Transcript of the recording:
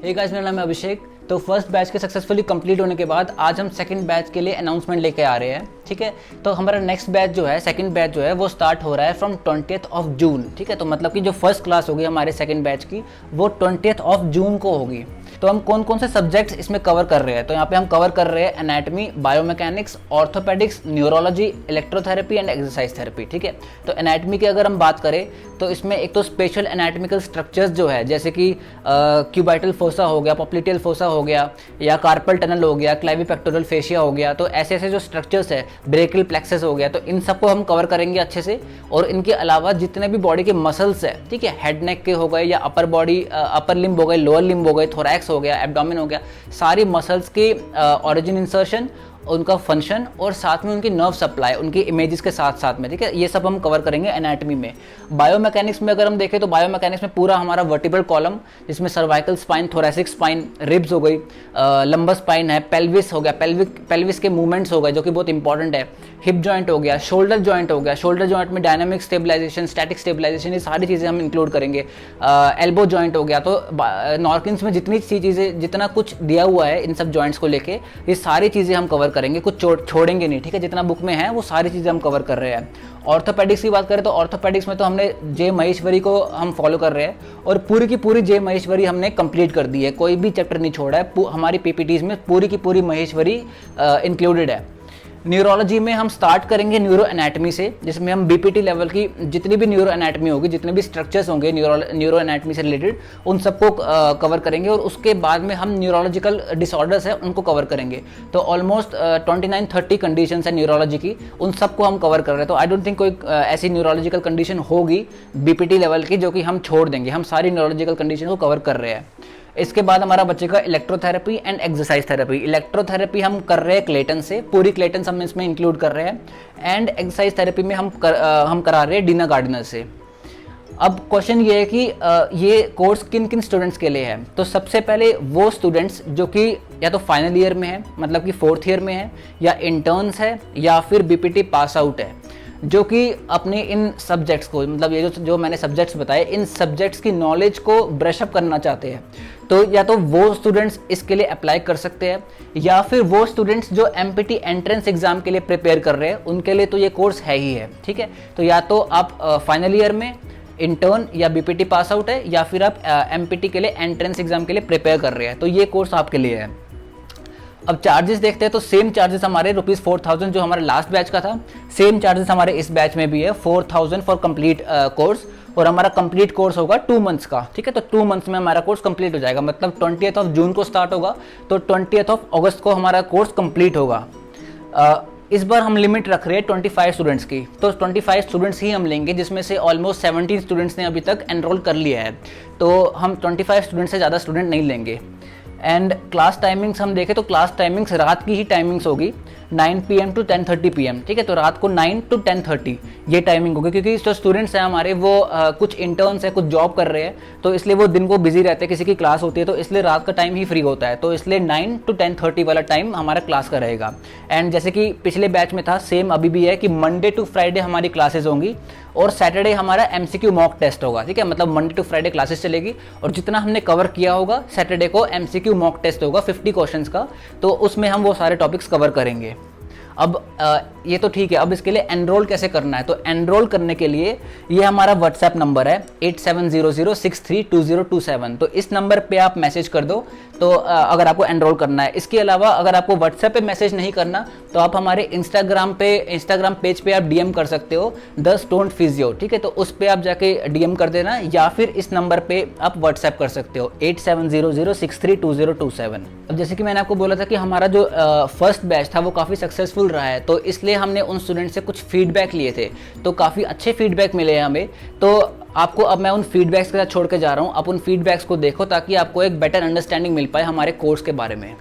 Hey guys, मेरा नाम है अभिषेक। तो फर्स्ट बैच के सक्सेसफुली कंप्लीट होने के बाद आज हम सेकंड बैच के लिए अनाउंसमेंट लेके आ रहे हैं। ठीक है, तो हमारा नेक्स्ट बैच जो है, सेकंड बैच जो है वो स्टार्ट हो रहा है फ्रॉम 20th ऑफ जून। ठीक है, तो मतलब कि जो फर्स्ट क्लास होगी हमारे सेकंड बैच की वो 20th ऑफ जून को होगी। तो हम कौन कौन से सब्जेक्ट्स इसमें कवर कर रहे हैं, तो यहाँ पे हम कवर कर रहे हैं anatomy, biomechanics, orthopaedics, neurology, electrotherapy and exercise therapy. ठीक है, तो एनाटमी की अगर हम बात करें तो इसमें एक तो स्पेशल एनाटमिकल स्ट्रक्चर्स जो है, जैसे कि क्यूबाइटल फोसा हो गया, पॉप्लिटियल फोसा हो गया, या कार्पल टनल हो गया, क्लेविपेक्टोरल फेशिया हो गया, तो ऐसे ऐसे जो स्ट्रक्चर्स है, ब्रेकियल प्लेक्सस हो गया, तो इन सबको हम कवर करेंगे अच्छे से। और इनके अलावा जितने भी बॉडी के मसल्स है, ठीक है, हेड नेक के हो गए या अपर बॉडी, अपर लिम्ब हो गए, लोअर लिम्ब हो गए, थोरैक्स हो गया, एब्डोमेन हो गया, सारी मसल्स के ऑरिजिन इंसर्शन, उनका फंक्शन और साथ में उनकी नर्व सप्लाई, उनकी इमेजेस के साथ साथ में, ठीक है, ये सब हम कवर करेंगे एनाटमी में। बायोमैकेनिक्स में अगर हम देखें तो बायोमैकेनिक्स में पूरा हमारा वर्टिब्रल कॉलम, जिसमें cervical spine, thoracic spine, ribs हो गई, लंबर स्पाइन है, पेल्विस हो गया, पेल्विस के मूवमेंट्स हो गए जो कि बहुत इंपॉर्टेंट है, हिप जॉइंट हो गया, शोल्डर जॉइंट हो गया, शोल्डर जॉइंट में डायनामिक स्टेबलाइजेशन, स्टैटिक स्टेबलाइजेशन, ये सारी चीज़ें हम इंक्लूड करेंगे। एल्बो जॉइंट हो गया, तो नॉर्किन्स में जितनी चीज़ें, जितना कुछ दिया हुआ है इन सब जॉइंट्स को लेके, ये सारी चीज़ें हम कवर करेंगे, कुछ छोड़ेंगे नहीं। ठीक है, जितना बुक में है वो सारी चीज़ें हम कवर कर रहे हैं। ऑर्थोपेडिक्स की बात करें तो ऑर्थोपेडिक्स में तो हमने जे महेश्वरी को हम फॉलो कर रहे हैं और पूरी की पूरी जे महेश्वरी हमने कंप्लीट कर दी है, कोई भी चैप्टर नहीं छोड़ा है। हमारी पीपीटीज में पूरी की पूरी महेश्वरी इंक्लूडेड है। न्यूरोलॉजी में हम स्टार्ट करेंगे न्यूरो एनाटमी से, जिसमें हम बीपीटी लेवल की जितनी भी न्यूरो एनाटमी होगी, जितने भी स्ट्रक्चर्स होंगे न्यूरो एनाटमी से रिलेटेड, उन सबको कवर करेंगे। और उसके बाद में हम न्यूरोलॉजिकल डिसऑर्डर्स हैं उनको कवर करेंगे। तो ऑलमोस्ट 29-30 कंडीशंस है न्यूरोलॉजी की, उन सबको हम कवर कर रहे हैं। तो आई डोंट थिंक कोई ऐसी न्यूरोलॉजिकल कंडीशन होगी बीपीटी लेवल की जो कि हम छोड़ देंगे। हम सारी न्यूरोलॉजिकल कंडीशन को कवर कर रहे हैं। इसके बाद हमारा बचेगा electrotherapy and exercise therapy. Electrotherapy हम कर रहे हैं क्लेटन से, पूरी क्लेटन हम इसमें इंक्लूड कर रहे हैं। एंड एक्सरसाइज थेरेपी में हम करा रहे हैं डीना गार्डिनर से। अब क्वेश्चन ये है कि ये कोर्स किन किन स्टूडेंट्स के लिए है। तो सबसे पहले वो स्टूडेंट्स जो कि या तो फाइनल ईयर में है, मतलब कि 4th ईयर में है, या इंटर्न्स है, या फिर बीपीटी पास आउट है, जो कि अपने इन सब्जेक्ट्स को, मतलब ये जो मैंने सब्जेक्ट्स बताए, इन सब्जेक्ट्स की नॉलेज को ब्रशअप करना चाहते हैं। तो या तो वो स्टूडेंट्स इसके लिए अप्लाई कर सकते हैं, या फिर वो स्टूडेंट्स जो एमपीटी एंट्रेंस एग्जाम के लिए प्रिपेयर कर रहे हैं, उनके लिए तो ये कोर्स है ही है। ठीक है, तो या तो आप फाइनल ईयर में, इंटर्न या बीपीटी पास आउट है, या फिर आप एमपीटी के लिए एंट्रेंस एग्जाम के लिए प्रिपेयर कर रहे हैं, तो ये कोर्स आपके लिए है। अब चार्जेस देखते हैं तो सेम चार्जेस हमारे ₹4000 जो हमारे लास्ट बैच का था, सेम चार्जेस हमारे इस बैच में भी है, 4000 फॉर कंप्लीट कोर्स। और हमारा कंप्लीट कोर्स होगा 2 मंथ्स का। ठीक है, तो 2 मंथ्स में हमारा कोर्स कंप्लीट हो जाएगा, मतलब 20th ऑफ जून को स्टार्ट होगा तो 20th ऑफ अगस्त को हमारा कोर्स कंप्लीट होगा। इस बार हम लिमिट रख रहे हैं 25 स्टूडेंट्स की, तो 25 स्टूडेंट्स ही हम लेंगे, जिसमें से ऑलमोस्ट 17 स्टूडेंट्स ने अभी तक एनरोल कर लिया है। तो हम 25 स्टूडेंट से ज़्यादा स्टूडेंट नहीं लेंगे। एंड क्लास टाइमिंग्स हम देखें तो क्लास टाइमिंग्स रात की ही टाइमिंग्स होगी, 9 PM to 10:30 PM। ठीक है, तो रात को 9 to 10:30 ये टाइमिंग होगी, क्योंकि जो स्टूडेंट्स हैं हमारे वो कुछ इंटर्न्स हैं, कुछ जॉब कर रहे हैं, तो इसलिए वो दिन को बिजी रहते हैं, किसी की क्लास होती है तो इसलिए रात का टाइम ही फ्री होता है। तो इसलिए 9 to 10:30 वाला टाइम हमारा क्लास का रहेगा। एंड जैसे कि पिछले बैच में था, सेम अभी भी है कि मंडे टू फ्राइडे हमारी क्लासेज होंगी और सैटरडे हमारा MCQ मॉक टेस्ट होगा। ठीक है, मतलब मंडे टू फ्राइडे क्लासेस चलेगी और जितना हमने कवर किया होगा सैटरडे को MCQ मॉक टेस्ट होगा 50 क्वेश्चंस का, तो उसमें हम वो सारे टॉपिक्स कवर करेंगे। अब ये तो ठीक है, अब इसके लिए एनरोल कैसे करना है। तो एनरोल करने के लिए ये हमारा व्हाट्सएप नंबर है 8700632027, तो इस नंबर पे आप मैसेज कर दो तो अगर आपको एनरोल करना है। इसके अलावा अगर आपको व्हाट्सएप पे मैसेज नहीं करना तो आप हमारे इंस्टाग्राम पेज पे आप DM कर सकते हो, द स्टोन फिजियो। ठीक है, तो उस पे आप जाके DM कर देना, या फिर इस नंबर पे आप व्हाट्सएप कर सकते हो 8700632027। अब जैसे कि मैंने आपको बोला था कि हमारा जो फर्स्ट बैच था वो काफ़ी सक्सेसफुल रहा है, तो इसलिए हमने उन स्टूडेंट से कुछ फीडबैक लिए थे, तो काफ़ी अच्छे फीडबैक मिले हैं हमें। तो आपको अब मैं उन फीडबैक्स के साथ छोड़ के जा रहा हूँ, आप उन फीडबैक्स को देखो ताकि आपको एक बेटर अंडरस्टैंडिंग मिल पाए हमारे कोर्स के बारे में।